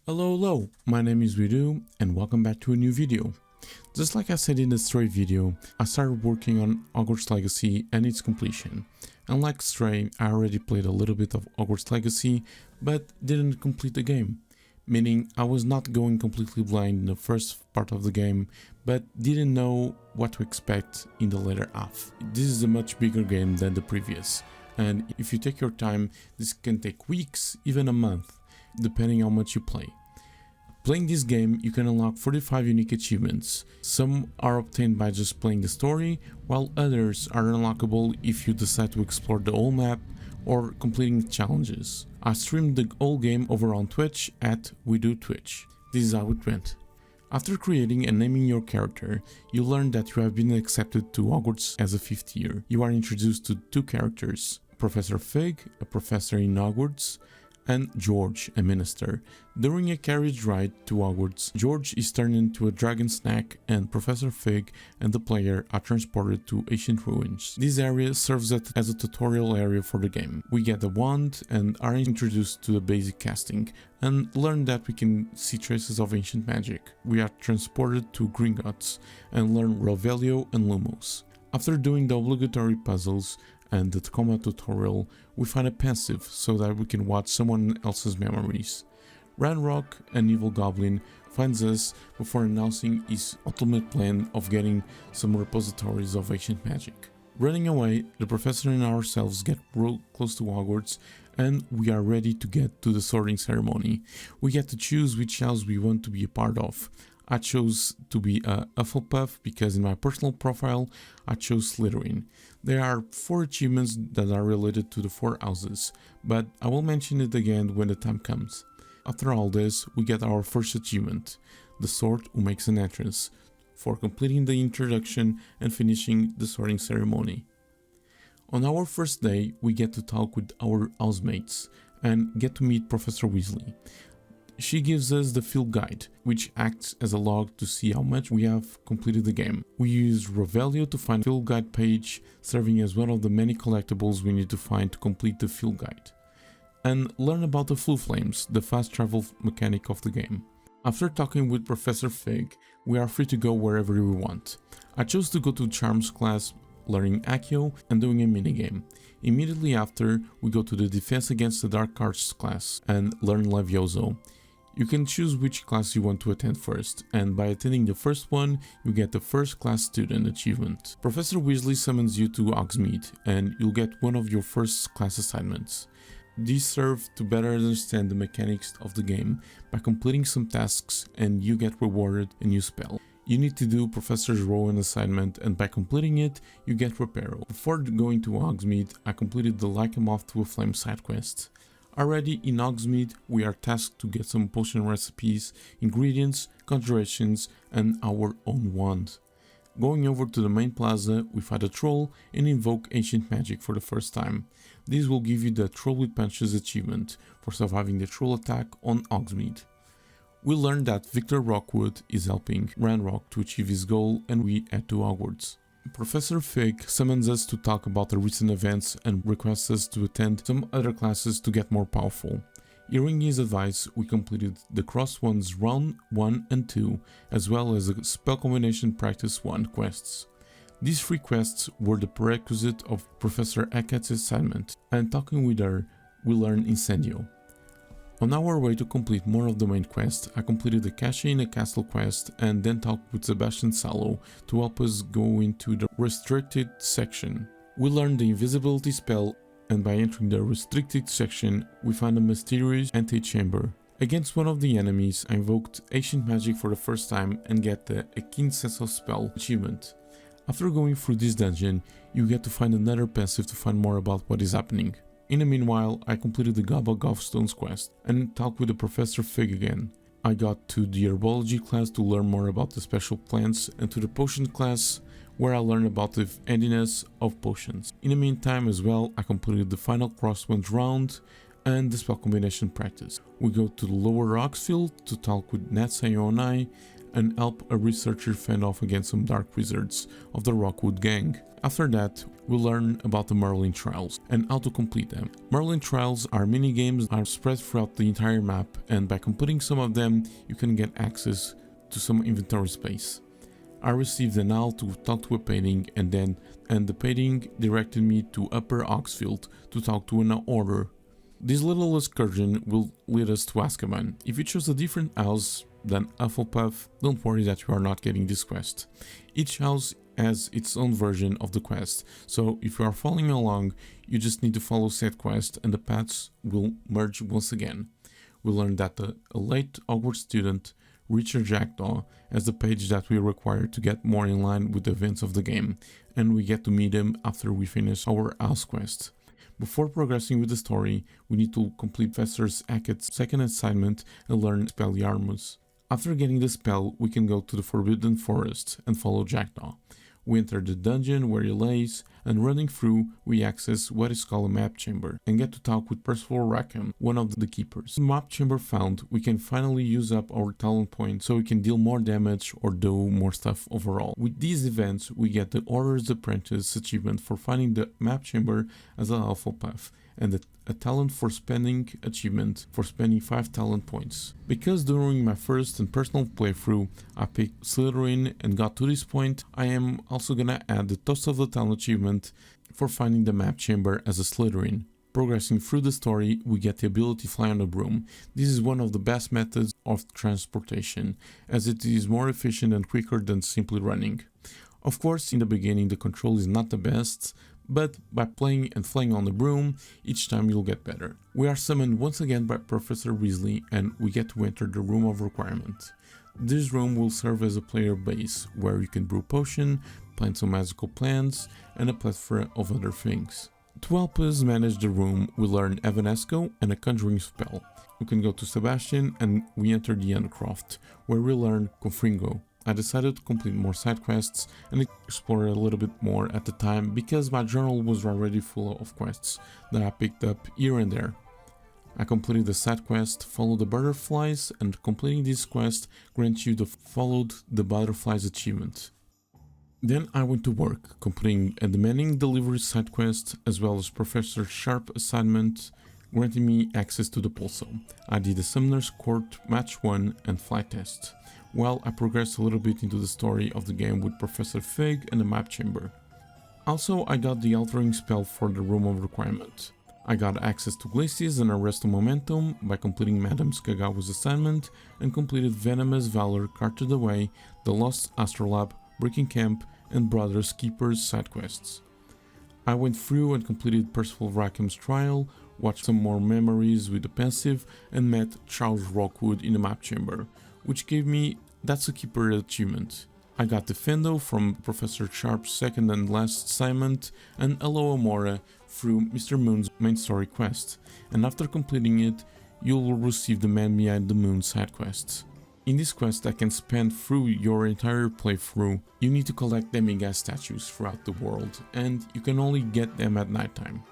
Hello, my name is Wedoo and welcome back to a new video. Just like I said in the Stray video, I started working on Hogwarts Legacy and its completion. Unlike Stray, I already played a little bit of Hogwarts Legacy, but didn't complete the game. Meaning I was not going completely blind in the first part of the game, but didn't know what to expect in the later half. This is a much bigger game than the previous, and if you take your time, this can take weeks, even a month, depending how much you play. Playing this game, you can unlock 45 unique achievements. Some are obtained by just playing the story, while others are unlockable if you decide to explore the whole map or completing challenges. I streamed the whole game over on Twitch at Wedoo Twitch. This is how it went. After creating and naming your character, you learn that you have been accepted to Hogwarts as a 5th year. You are introduced to two characters, Professor Fig, a professor in Hogwarts, and George, a minister. During a carriage ride to Hogwarts, George is turned into a dragon snack and Professor Fig and the player are transported to ancient ruins. This area serves as a tutorial area for the game. We get a wand and are introduced to the basic casting and learn that we can see traces of ancient magic. We are transported to Gringotts and learn Revelio and Lumos. After doing the obligatory puzzles and the combat tutorial, we find a pensive so that we can watch someone else's memories. Ranrock, an evil goblin, finds us before announcing his ultimate plan of getting some repositories of ancient magic. Running away, the professor and ourselves get real close to Hogwarts and we are ready to get to the sorting ceremony. We get to choose which house we want to be a part of. I chose to be a Hufflepuff because in my personal profile I chose Slytherin. There are 4 achievements that are related to the 4 houses, but I will mention it again when the time comes. After all this, we get our first achievement, the Sort Who Makes an Entrance, for completing the introduction and finishing the sorting ceremony. On our first day, we get to talk with our housemates and get to meet Professor Weasley. She gives us the field guide, which acts as a log to see how much we have completed the game. We use Revelio to find the field guide page, serving as one of the many collectibles we need to find to complete the field guide. And learn about the Floo Flames, the fast travel mechanic of the game. After talking with Professor Fig, we are free to go wherever we want. I chose to go to Charms class, learning Accio and doing a minigame. Immediately after, we go to the Defense Against the Dark Arts class and learn Levioso. You can choose which class you want to attend first, and by attending the first one, you get the first class student achievement. Professor Weasley summons you to Hogsmeade, and you'll get one of your first class assignments. These serve to better understand the mechanics of the game by completing some tasks, and you get rewarded a new spell. You need to do Professor Rowan assignment, and by completing it, you get Reparo. Before going to Hogsmeade, I completed the Like a Moth to a Flame side quest. Already in Hogsmeade, we are tasked to get some potion recipes, ingredients, conjurations, and our own wand. Going over to the main plaza, we fight a troll and invoke ancient magic for the first time. This will give you the Troll with Punches achievement for surviving the troll attack on Hogsmeade. We learn that Victor Rockwood is helping Ranrock to achieve his goal and we head to Hogwarts. Professor Fig summons us to talk about the recent events and requests us to attend some other classes to get more powerful. Hearing his advice, we completed the Cross Wands Round 1 and 2, as well as the Spell Combination Practice 1 quests. These 3 quests were the prerequisite of Professor Hackett's assignment, and talking with her, we learn Incendio. On our way to complete more of the main quest, I completed the Cache in a Castle quest and then talked with Sebastian Sallow to help us go into the restricted section. We learned the invisibility spell and by entering the restricted section, we found a mysterious antechamber. Against one of the enemies, I invoked ancient magic for the first time and get the A Keen Sense of Spell achievement. After going through this dungeon, you get to find another pensive to find more about what is happening. In the meanwhile, I completed the Gobble Gobstones quest and talked with the Professor Fig again. I got to the Herbology class to learn more about the special plants and to the Potion class where I learned about the handiness of potions. In the meantime as well, I completed the final Crosswands round and the spell combination practice. We go to the Lower Roxfield to talk with Nat Sayonai and help a researcher fend off against some dark wizards of the Rockwood gang. After that, we'll learn about the Merlin trials and how to complete them. Merlin trials are mini-games that are spread throughout the entire map, and by completing some of them, you can get access to some inventory space. I received an owl to talk to a painting, and the painting directed me to Upper Oxfield to talk to an Auror. This little excursion will lead us to Azkaban. If you choose a different house than Hufflepuff, don't worry that you are not getting this quest. Each house has its own version of the quest, so if you are following along, you just need to follow said quest and the paths will merge once again. We learned that a late Hogwarts student, Richard Jackdaw, has the page that we require to get more in line with the events of the game, and we get to meet him after we finish our house quest. Before progressing with the story, we need to complete Professor Hackett's second assignment and learn Expelliarmus. After getting the spell, we can go to the Forbidden Forest and follow Jackdaw. We enter the dungeon where he lays, and running through, we access what is called a map chamber, and get to talk with Percival Rackham, one of the keepers. The map chamber found, we can finally use up our talent points so we can deal more damage or do more stuff overall. With these events, we get the Auror's Apprentice achievement for finding the map chamber as a Hufflepuff, and a talent for spending achievement for spending 5 talent points. Because during my first and personal playthrough I picked Slytherin and got to this point, I am also gonna add the Toast of the Town achievement for finding the map chamber as a Slytherin. Progressing through the story, we get the ability to fly on a broom. This is one of the best methods of transportation, as it is more efficient and quicker than simply running. Of course, in the beginning the control is not the best, but by playing and flying on the broom, each time you'll get better. We are summoned once again by Professor Weasley and we get to enter the Room of Requirement. This room will serve as a player base, where you can brew potion, plant some magical plants, and a plethora of other things. To help us manage the room, we learn Evanesco and a conjuring spell. We can go to Sebastian and we enter the Undercroft, where we learn Confringo. I decided to complete more side quests and explore a little bit more at the time because my journal was already full of quests that I picked up here and there. I completed the side quest, Follow the Butterflies, and completing this quest grants you the Followed the Butterflies achievement. Then I went to work, completing a demanding delivery side quest as well as Professor Sharp assignment, granting me access to the Pulso. I did the Summoner's Court Match 1 and Flight Test, while I progressed a little bit into the story of the game with Professor Fig and the map chamber. Also, I got the altering spell for the Room of Requirement. I got access to Glacius and Arresto Momentum by completing Madame Skagawa's assignment and completed Venomous Valor, Carted Away, the Lost Astrolabe, Breaking Camp, and Brothers Keepers side quests. I went through and completed Percival Rackham's trial, watched some more memories with the pensive, and met Charles Rockwood in the map chamber, which gave me That's a Keeper achievement. I got the Fendo from Professor Sharp's second and last assignment and Hello Amora through Mr. Moon's main story quest, and after completing it, you will receive the Man Behind the Moon side quests. In this quest that can span through your entire playthrough, you need to collect Demiguise statues throughout the world, and you can only get them at nighttime.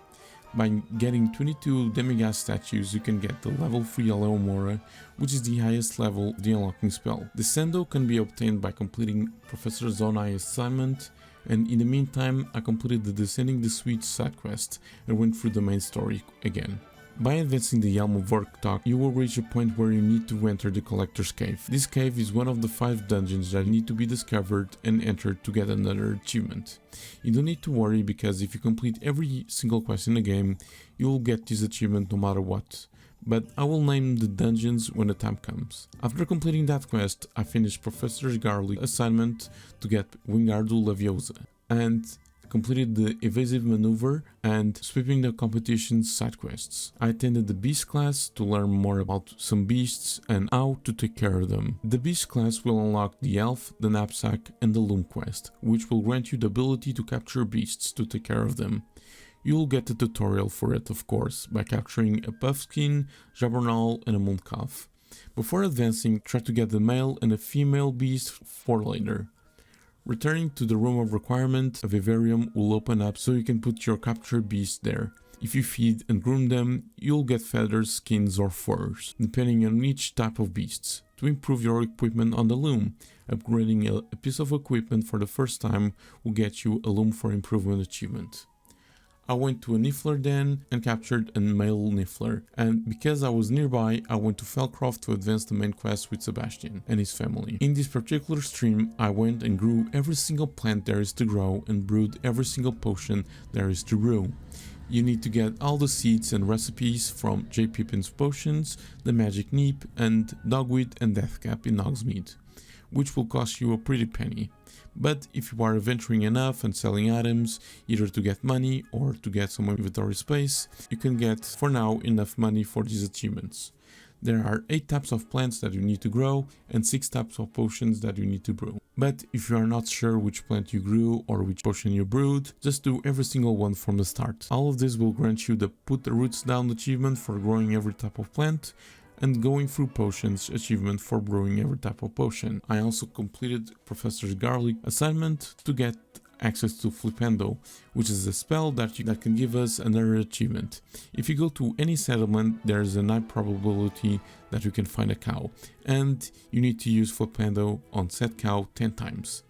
By getting 22 Demiguise statues, you can get the level 3 Hello Amora, which is the highest level of the unlocking spell. The Sendo can be obtained by completing Professor Zonai's assignment, and in the meantime, I completed the Descending the Suite side quest and went through the main story again. By advancing the Helm of Vorktok, you will reach a point where you need to enter the Collector's Cave. This cave is one of the 5 dungeons that need to be discovered and entered to get another achievement. You don't need to worry because if you complete every single quest in the game, you will get this achievement no matter what. But I will name the dungeons when the time comes. After completing that quest, I finished Professor Garlick's assignment to get Wingardium Leviosa, and completed the evasive maneuver and sweeping the competition's side quests. I attended the Beast class to learn more about some beasts and how to take care of them. The Beast class will unlock the Elf, the Knapsack, and the Loom quest, which will grant you the ability to capture beasts to take care of them. You will get a tutorial for it, of course, by capturing a Puffskin, Jabbernawl, and a Mooncalf. Before advancing, try to get the male and a female beast for later. Returning to the Room of Requirement, a vivarium will open up so you can put your captured beast there. If you feed and groom them, you'll get feathers, skins or furs, depending on each type of beasts. To improve your equipment on the Loom, upgrading a piece of equipment for the first time will get you a Loom for Improvement achievement. I went to a Niffler den and captured a male Niffler, and because I was nearby, I went to Felcroft to advance the main quest with Sebastian and his family. In this particular stream, I went and grew every single plant there is to grow and brewed every single potion there is to brew. You need to get all the seeds and recipes from J. Pippin's Potions, the Magic Neep, and Dogwit and Deathcap in Hogsmeade, which will cost you a pretty penny. But if you are adventuring enough and selling items, either to get money or to get some inventory space, you can get, for now, enough money for these achievements. There are 8 types of plants that you need to grow and 6 types of potions that you need to brew. But if you are not sure which plant you grew or which potion you brewed, just do every single one from the start. All of this will grant you the Put the Roots Down achievement for growing every type of plant, and Going Through Potions achievement for brewing every type of potion. I also completed Professor Garlic assignment to get access to Flipendo, which is a spell that can give us another achievement. If you go to any settlement, there is a high probability that you can find a cow, and you need to use Flipendo on said cow 10 times.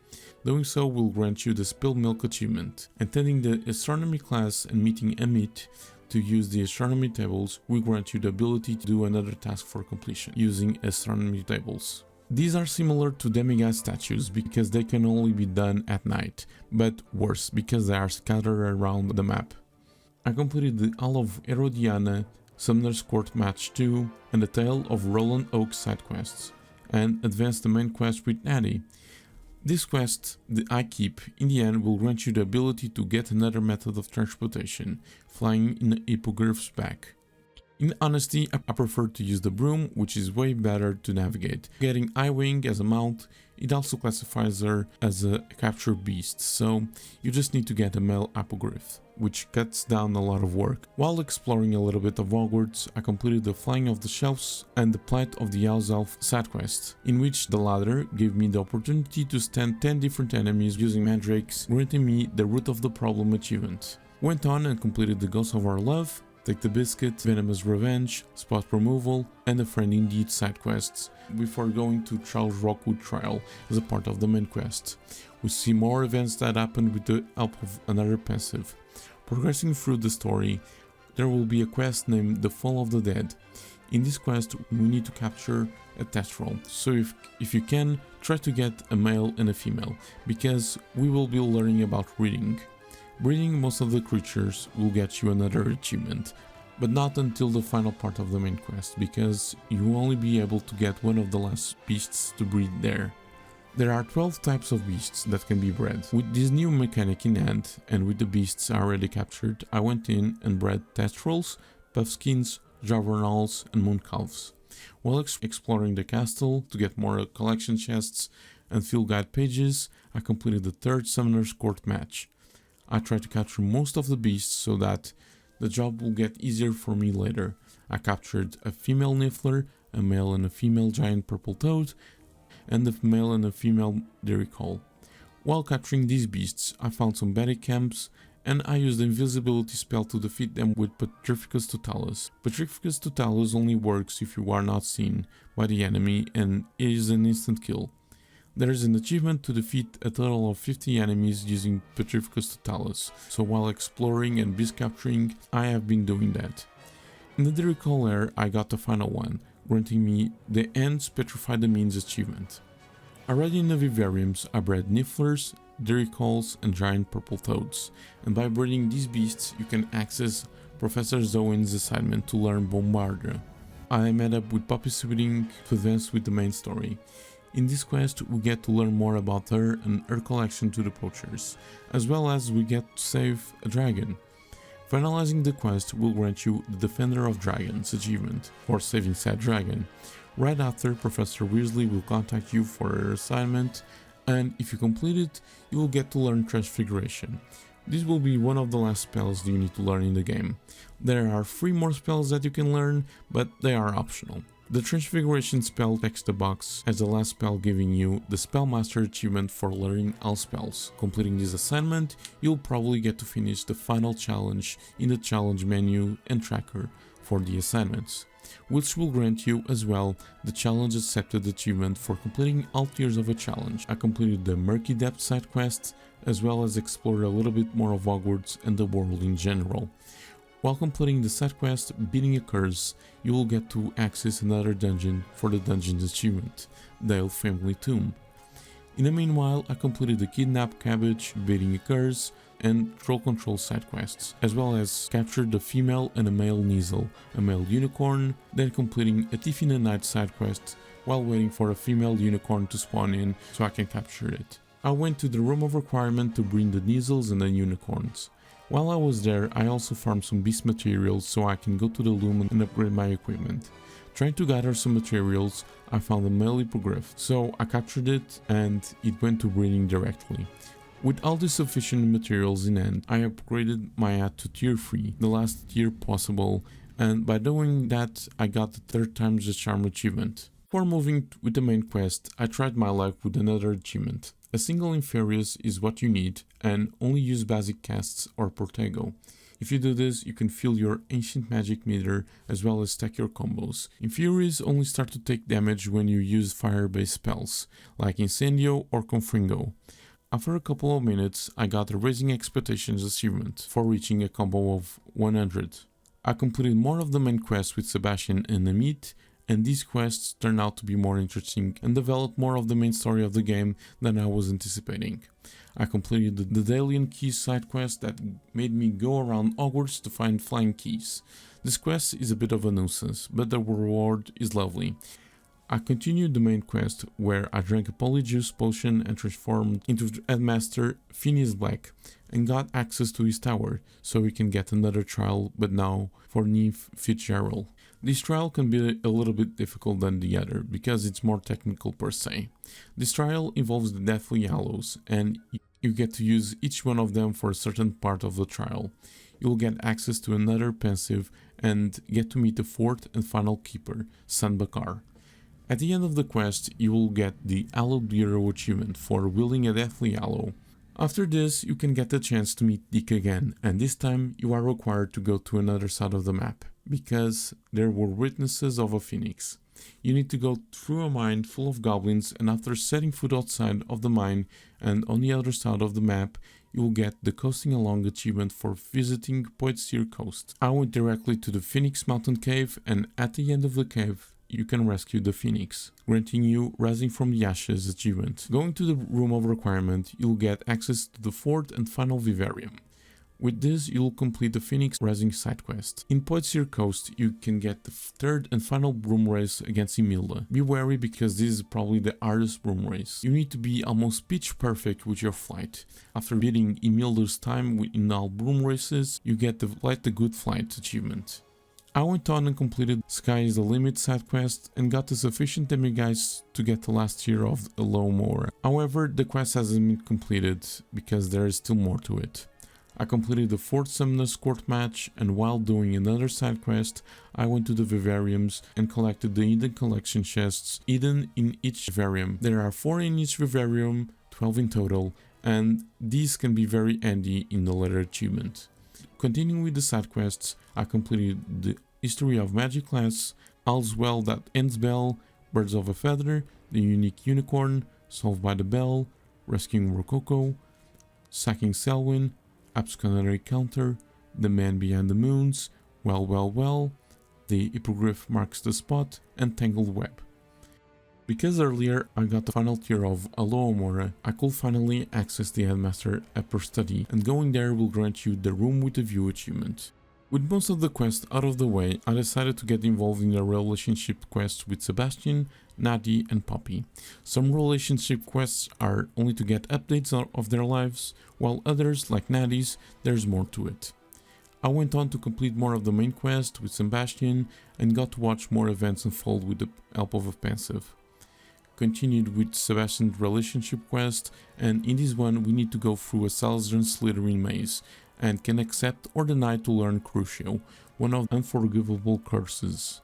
Doing so will grant you the Spilled Milk achievement. Attending the astronomy class and meeting Amit to use the astronomy tables will grant you the ability to do another task for completion using astronomy tables. These are similar to Demiguise statues because they can only be done at night, but worse because they are scattered around the map. I completed the Hall of Herodiana, Summoner's Court Match 2, and the Tale of Roland Oak side quests, and advanced the main quest with Natty. This quest, the I Keep, in the end will grant you the ability to get another method of transportation, flying in a hippogriff's back. In honesty, I prefer to use the broom, which is way better to navigate. Getting I-Wing as a mount, it also classifies her as a captured beast, so you just need to get a male hippogriff, which cuts down a lot of work. While exploring a little bit of Hogwarts, I completed the Flying of the Shelves and the Plight of the House Elf side quest, in which the latter gave me the opportunity to stand 10 different enemies using mandrakes, granting me the Root of the Problem achievement. Went on and completed the Ghost of Our Love, Take the Biscuit, Venomous Revenge, Spot Removal, and the Friend Indeed side quests, before going to Charles Rockwood Trial as a part of the main quest. We see more events that happen with the help of another passive. Progressing through the story, there will be a quest named The Fall of the Dead. In this quest, we need to capture a Testrol, so if you can, try to get a male and a female, because we will be learning about breeding. Breeding most of the creatures will get you another achievement, but not until the final part of the main quest, because you will only be able to get one of the last beasts to breed there. There are 12 types of beasts that can be bred. With this new mechanic in hand, and with the beasts already captured, I went in and bred Testrals, Puffskins, Javernals and Mooncalves. While exploring the castle to get more collection chests and field guide pages, I completed the 3rd Summoner's Court match. I tried to capture most of the beasts so that the job will get easier for me later. I captured a female Niffler, a male and a female giant purple toad, and a male and a female Derrickle. While capturing these beasts, I found some Betty camps, and I used the invisibility spell to defeat them with Petrificus Totalus. Petrificus Totalus only works if you are not seen by the enemy, and it is an instant kill. There is an achievement to defeat a total of 50 enemies using Petrificus Totalus, so while exploring and beast capturing, I have been doing that. In the Derrickle lair, I got the final one, granting me the End Petrify the Means achievement. Already in the vivariums, I bred Nifflers, Derrickles and giant purple toads, and by breeding these beasts, you can access Professor Zoin's assignment to learn Bombardier. I met up with Poppy Sweeting to advance with the main story. In this quest, we get to learn more about her and her collection to the poachers, as well as we get to save a dragon. Finalizing the quest will grant you the Defender of Dragons achievement for saving said dragon. Right after, Professor Weasley will contact you for her assignment, and if you complete it, you will get to learn Transfiguration. This will be one of the last spells you need to learn in the game. There are 3 more spells that you can learn, but they are optional. The Transfiguration spell checks the box as the last spell, giving you the Spellmaster achievement for learning all spells. Completing this assignment, you'll probably get to finish the final challenge in the challenge menu and tracker for the assignments, which will grant you as well the challenge accepted achievement for completing all tiers of a challenge. I completed the Murky Depth side quest, as well as explored a little bit more of Hogwarts and the world in general. While completing the side quest, Beating a Curse, you will get to access another dungeon for the dungeon's achievement, Dale Family Tomb. In the meanwhile, I completed the Kidnap Cabbage, Beating a Curse, and Troll Control side quests, as well as captured a female and a male Kneasel, a male unicorn, then completing a Thief in the Night side quest while waiting for a female unicorn to spawn in so I can capture it. I went to the Room of Requirement to bring the Kneasels and the unicorns. While I was there, I also farmed some beast materials so I can go to the Loom and upgrade my equipment. Trying to gather some materials, I found a male hippogriff, so I captured it and it went to breeding directly. With all the sufficient materials in hand, I upgraded my ad to tier 3, the last tier possible, and by doing that I got the 3rd times the charm achievement. Before moving with the main quest, I tried my luck with another achievement. A single Inferius is what you need, and only use basic casts or Portego. If you do this, you can fill your ancient magic meter as well as stack your combos. Inferius only start to take damage when you use fire-based spells, like Incendio or Confringo. After a couple of minutes, I got the Raising Expectations achievement for reaching a combo of 100. I completed more of the main quest with Sebastian and Amit, and these quests turned out to be more interesting and developed more of the main story of the game than I was anticipating. I completed the Daedalian Keys side quest that made me go around Hogwarts to find flying keys. This quest is a bit of a nuisance, but the reward is lovely. I continued the main quest where I drank a Polyjuice potion and transformed into Headmaster Phineas Black and got access to his tower so we can get another trial, but now for Nymph Fitzgerald. This trial can be a little bit difficult than the other because it's more technical per se. This trial involves the Deathly Hallows and you get to use each one of them for a certain part of the trial. You'll get access to another pensive and get to meet the 4th and final keeper, San Bakar. At the end of the quest, you will get the Hallowed Hero achievement for wielding a Deathly Hallow. After this, you can get the chance to meet Dick again, and this time you are required to go to another side of the map, because there were witnesses of a phoenix. You need to go through a mine full of goblins, and after setting foot outside of the mine and on the other side of the map, you will get the Coasting Along achievement for visiting Poetseer Coast. I went directly to the Phoenix Mountain Cave, and at the end of the cave, you can rescue the Phoenix, granting you Rising from the Ashes achievement. Going to the Room of Requirement, you'll get access to the 4th and final Vivarium. With this, you'll complete the Phoenix Rising side quest. In Poetseer Coast, you can get the 3rd and final broom race against Imelda. Be wary because this is probably the hardest broom race. You need to be almost pitch perfect with your flight. After beating Imelda's time in all broom races, you get the Flight the Good Flight achievement. I went on and completed Sky is the Limit side quest and got the sufficient Demiguise to get the last tier of Auror. However, the quest hasn't been completed because there is still more to it. I completed the 4th Summoner's Court match, and while doing another side quest, I went to the Vivariums and collected the hidden collection chests hidden in each Vivarium. There are 4 in each Vivarium, 12 in total, and these can be very handy in the later achievement. Continuing with the side quests, I completed the History of Magic class, All's Well That Ends Bell, Birds of a Feather, the Unique Unicorn, Solved by the Bell, Rescuing Rococo, Sacking Selwyn, Absconary Counter, The Man Behind the Moons, Well, The Hippogriff Marks the Spot, and Tangled Web. Because earlier I got the final tier of Alohomora, I could finally access the Headmaster Upper Study, and going there will grant you the Room with a View achievement. With most of the quests out of the way, I decided to get involved in the relationship quests with Sebastian, Nadi and Poppy. Some relationship quests are only to get updates of their lives, while others, like Nadi's, there's more to it. I went on to complete more of the main quest with Sebastian and got to watch more events unfold with the help of a pensive. Continued with Sebastian's relationship quest, and in this one we need to go through a Salazar Slytherin maze and can accept or deny to learn Crucio, one of the unforgivable curses.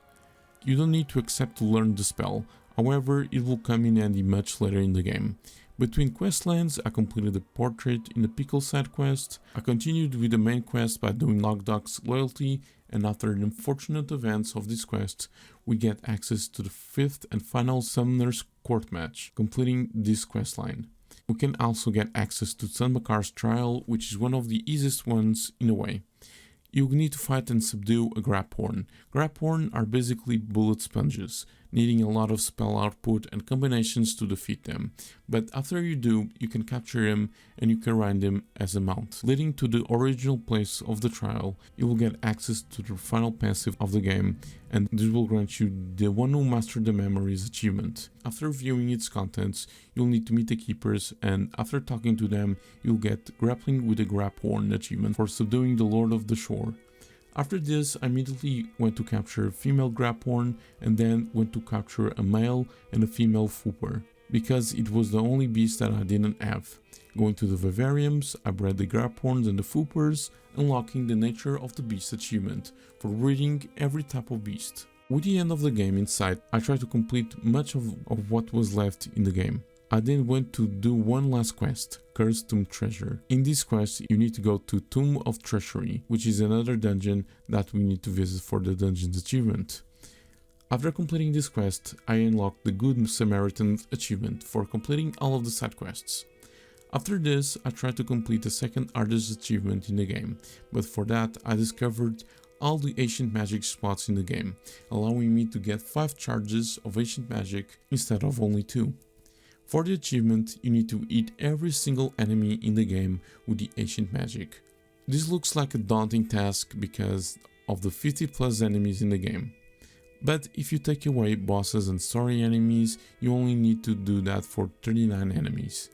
You don't need to accept to learn the spell, however it will come in handy much later in the game. Between questlands, I completed the portrait in the Pickle side quest, I continued with the main quest by doing Logdog's loyalty, and after the unfortunate events of this quest, we get access to the 5th and final Summoner's Court match, completing this questline. We can also get access to Sunbakar's trial, which is one of the easiest ones in a way. You need to fight and subdue a Graphorn. Graphorn are basically bullet sponges, needing a lot of spell output and combinations to defeat them, but after you do, you can capture him and you can ride him as a mount. Leading to the original place of the trial, you will get access to the final passive of the game, and this will grant you the One Who Mastered the Memories achievement. After viewing its contents, you'll need to meet the keepers, and after talking to them, you'll get Grappling with the Graphorn achievement for subduing the Lord of the Shore. After this, I immediately went to capture a female Graphorn and then went to capture a male and a female Fooper, because it was the only beast that I didn't have. Going to the vivariums, I bred the Graphorns and the Foopers, unlocking the Nature of the Beast achievement for breeding every type of beast. With the end of the game in sight, I tried to complete much of what was left in the game. I then went to do one last quest, Cursed Tomb Treasure. In this quest, you need to go to Tomb of Treachery, which is another dungeon that we need to visit for the dungeon's achievement. After completing this quest, I unlocked the Good Samaritan achievement for completing all of the side quests. After this, I tried to complete the second hardest achievement in the game, but for that I discovered all the ancient magic spots in the game, allowing me to get 5 charges of ancient magic instead of only 2. For the achievement, you need to eat every single enemy in the game with the ancient magic. This looks like a daunting task because of the 50 plus enemies in the game. But if you take away bosses and story enemies, you only need to do that for 39 enemies.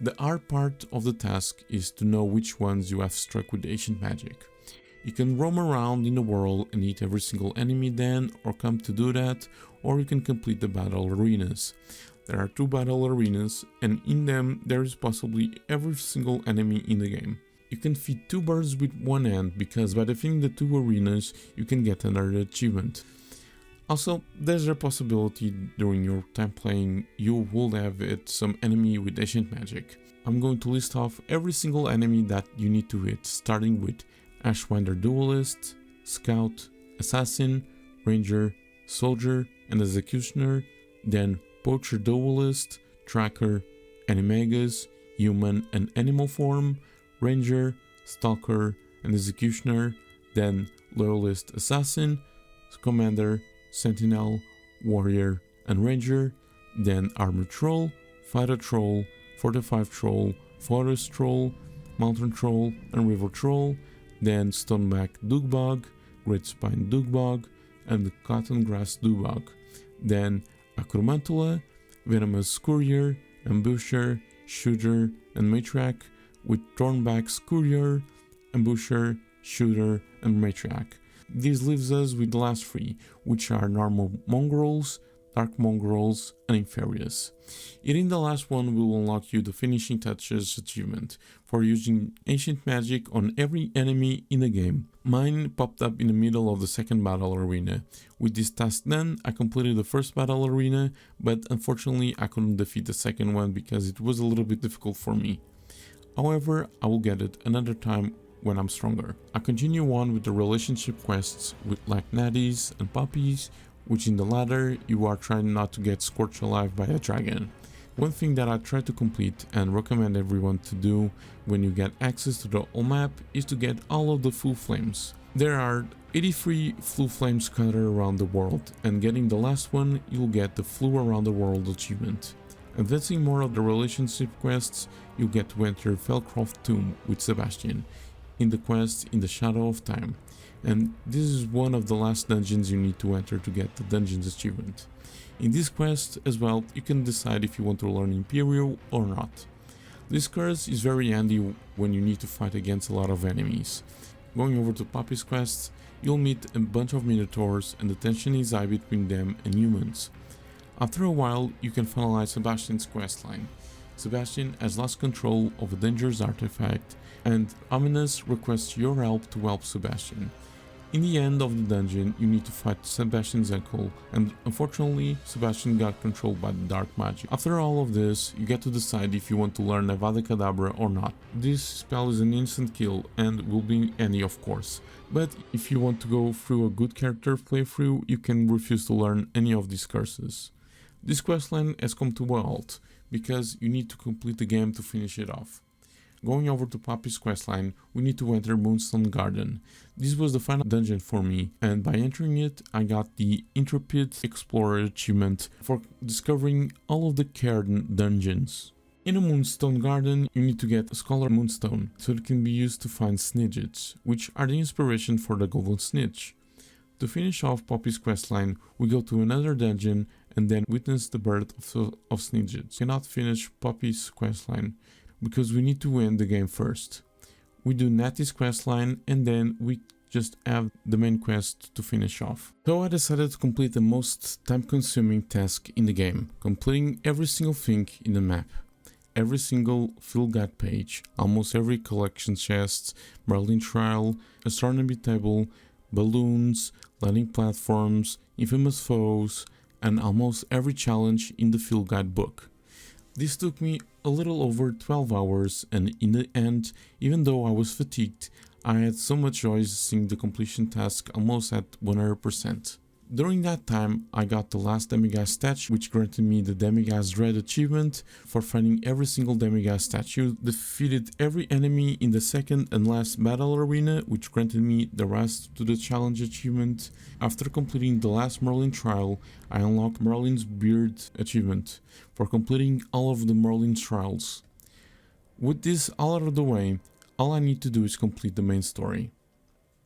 The hard part of the task is to know which ones you have struck with ancient magic. You can roam around in the world and eat every single enemy then, or come to do that, or you can complete the battle arenas. There are 2 battle arenas, and in them there is possibly every single enemy in the game. You can feed 2 birds with one hand, because by defeating the 2 arenas, you can get another achievement. Also, there's a possibility during your time playing you will have some enemy with ancient magic. I'm going to list off every single enemy that you need to hit, starting with Ashwinder Duelist, Scout, Assassin, Ranger, Soldier, and Executioner, then Poacher Duelist, Tracker, Animagus, Human and Animal Form, Ranger, Stalker, and Executioner, then Loyalist Assassin, Commander, Sentinel, Warrior, and Ranger, then Armored Troll, Fighter Troll, Fortified Troll, Forest Troll, Mountain Troll, and River Troll, then Stoneback Dugbog, Great Spine Dugbog, and the Cotton Grass Dugbog, then Acromantula, Venomous Courier, Ambusher, Shooter, and Matriarch, with Thornback's Courier, Ambusher, Shooter, and Matriarch. This leaves us with the last 3, which are Normal Mongrels, Dark Mongrels, and Inferius. Hitting the last one will unlock you the Finishing Touches achievement for using ancient magic on every enemy in the game. Mine popped up in the middle of the second battle arena. With this task done, I completed the first battle arena, but unfortunately I couldn't defeat the second one because it was a little bit difficult for me. However, I will get it another time when I'm stronger. I continue on with the relationship quests with like Natties and Puppies, which in the latter you are trying not to get scorched alive by a dragon. One thing that I try to complete and recommend everyone to do when you get access to the whole map is to get all of the Floo flames. There are 83 Floo flames scattered around the world, and getting the last one you'll get the Floo around the world achievement. Advancing more of the relationship quests, you get to enter Felcroft Tomb with Sebastian in the quest In the Shadow of Time, and this is one of the last dungeons you need to enter to get the dungeon's achievement. In this quest as well, you can decide if you want to learn Imperial or not. This curse is very handy when you need to fight against a lot of enemies. Going over to Poppy's quest, you'll meet a bunch of Minotaurs and the tension is high between them and humans. After a while, you can finalize Sebastian's questline. Sebastian has lost control of a dangerous artifact, and Ominous requests your help to help Sebastian. In the end of the dungeon, you need to fight Sebastian's uncle, and unfortunately, Sebastian got controlled by the dark magic. After all of this, you get to decide if you want to learn Avada Kedavra or not. This spell is an instant kill, and will be any of course. But if you want to go through a good character playthrough, you can refuse to learn any of these curses. This questline has come to a halt, because you need to complete the game to finish it off. Going over to Poppy's questline, we need to enter Moonstone Garden. This was the final dungeon for me, and by entering it, I got the Intrepid Explorer achievement for discovering all of the Cairn dungeons. In a Moonstone Garden, you need to get a Scholar Moonstone, so it can be used to find snidgets, which are the inspiration for the Golden Snitch. To finish off Poppy's questline, we go to another dungeon and then witness the birth of snidgets. We cannot finish Poppy's questline, because we need to end the game first. We do Natty's questline and then we just have the main quest to finish off. So I decided to complete the most time-consuming task in the game, completing every single thing in the map. Every single field guide page, almost every collection chest, Merlin trial, astronomy table, balloons, landing platforms, infamous foes, and almost every challenge in the field guide book. This took me a little over 12 hours, and in the end, even though I was fatigued, I had so much joy seeing the completion task almost at 100%. During that time, I got the last Demiguise statue, which granted me the Demiguise Dread achievement for finding every single Demiguise statue, defeated every enemy in the second and last battle arena, which granted me the Rise to the Challenge achievement. After completing the last Merlin trial, I unlocked Merlin's Beard achievement for completing all of the Merlin trials. With this all out of the way, all I need to do is complete the main story.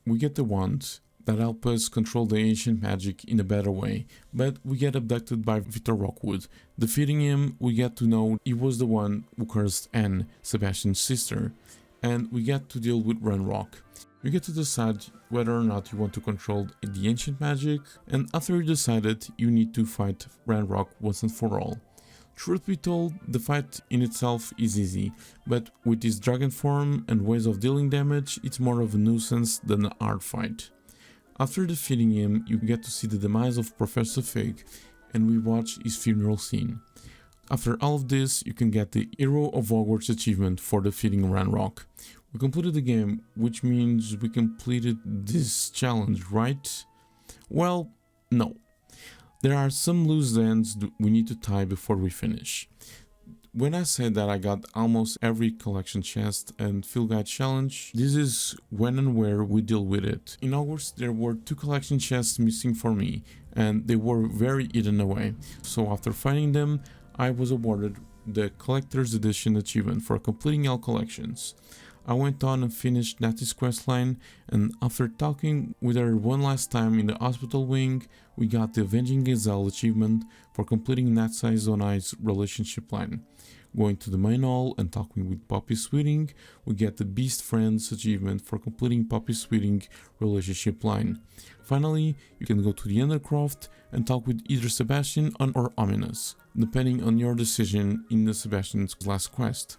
We get the wand that help us control the ancient magic in a better way, but we get abducted by Victor Rockwood. Defeating him, we get to know he was the one who cursed Anne, Sebastian's sister, and we get to deal with Ranrock. You get to decide whether or not you want to control the ancient magic, and after you decided, you need to fight Ranrock once and for all. Truth be told, the fight in itself is easy, but with his dragon form and ways of dealing damage, it's more of a nuisance than a hard fight. After defeating him, you get to see the demise of Professor Fig, and we watch his funeral scene. After all of this, you can get the Hero of Hogwarts achievement for defeating Ranrock. We completed the game, which means we completed this challenge, right? Well, no. There are some loose ends we need to tie before we finish. When I said that I got almost every collection chest and field guide challenge, this is when and where we deal with it. In Hogwarts there were 2 collection chests missing for me, and they were very hidden away. So after finding them, I was awarded the Collector's Edition achievement for completing all collections. I went on and finished Natty's questline, and after talking with her one last time in the hospital wing, we got the Avenging Gazelle achievement for completing Natsa Zonai's relationship line. Going to the main hall and talking with Poppy Sweeting, we get the Beast Friends achievement for completing Poppy Sweeting relationship line. Finally, you can go to the Undercroft and talk with either Sebastian or Ominous, depending on your decision in the Sebastian's last quest.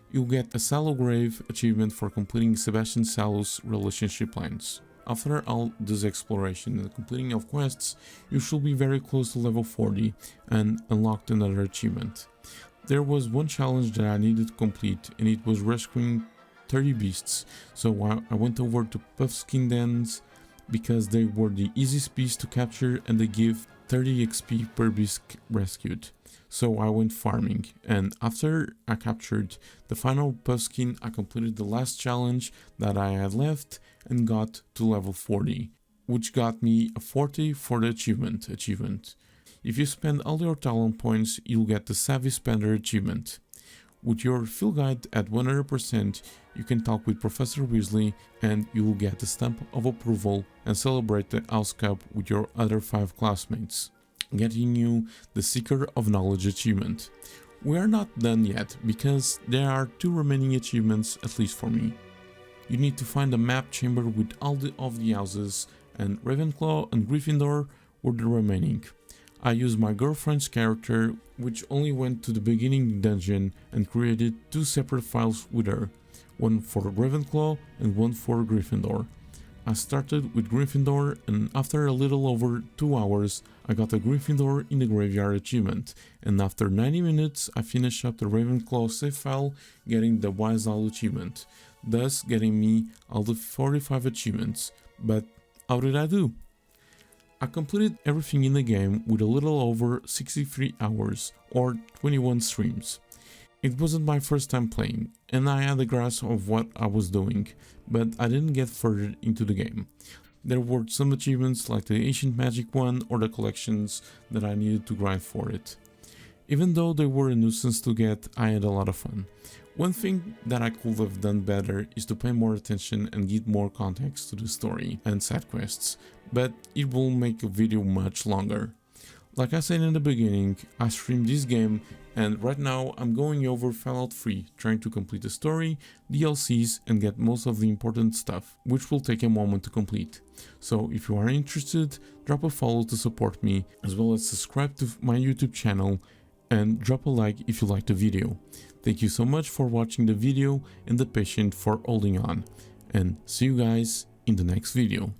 You'll get a Sallow Grave achievement for completing Sebastian Sallow's relationship lines. After all this exploration and completing of quests, you should be very close to level 40 and unlocked another achievement. There was one challenge that I needed to complete, and it was rescuing 30 beasts, so I went over to Puffskin Dens because they were the easiest beasts to capture and they give 30 XP per beast rescued. So I went farming, and after I captured the final Puffskin, I completed the last challenge that I had left and got to level 40, which got me a Forte for the achievement. If you spend all your talent points, you'll get the Savvy Spender achievement. With your field guide at 100%, you can talk with Professor Weasley and you will get the stamp of approval and celebrate the House Cup with your other 5 classmates, getting you the Seeker of Knowledge achievement. We are not done yet because there are 2 remaining achievements, at least for me. You need to find a map chamber with all of the houses, and Ravenclaw and Gryffindor were the remaining. I used my girlfriend's character, which only went to the beginning dungeon, and created 2 separate files with her, one for Ravenclaw and one for Gryffindor. I started with Gryffindor, and after a little over 2 hours I got the Gryffindor in the Graveyard achievement, and after 90 minutes I finished up the Ravenclaw save file, getting the Wise Owl achievement, thus getting me all the 45 achievements. But how did I do? I completed everything in the game with a little over 63 hours or 21 streams. It wasn't my first time playing, and I had a grasp of what I was doing, but I didn't get further into the game. There were some achievements like the Ancient Magic one or the collections that I needed to grind for it. Even though they were a nuisance to get, I had a lot of fun. One thing that I could have done better is to pay more attention and give more context to the story and side quests, but it will make a video much longer. Like I said in the beginning, I streamed this game, and right now I'm going over Fallout 3, trying to complete the story, DLCs, and get most of the important stuff, which will take a moment to complete. So if you are interested, drop a follow to support me, as well as subscribe to my YouTube channel, and drop a like if you liked the video. Thank you so much for watching the video and the patience for holding on, and see you guys in the next video.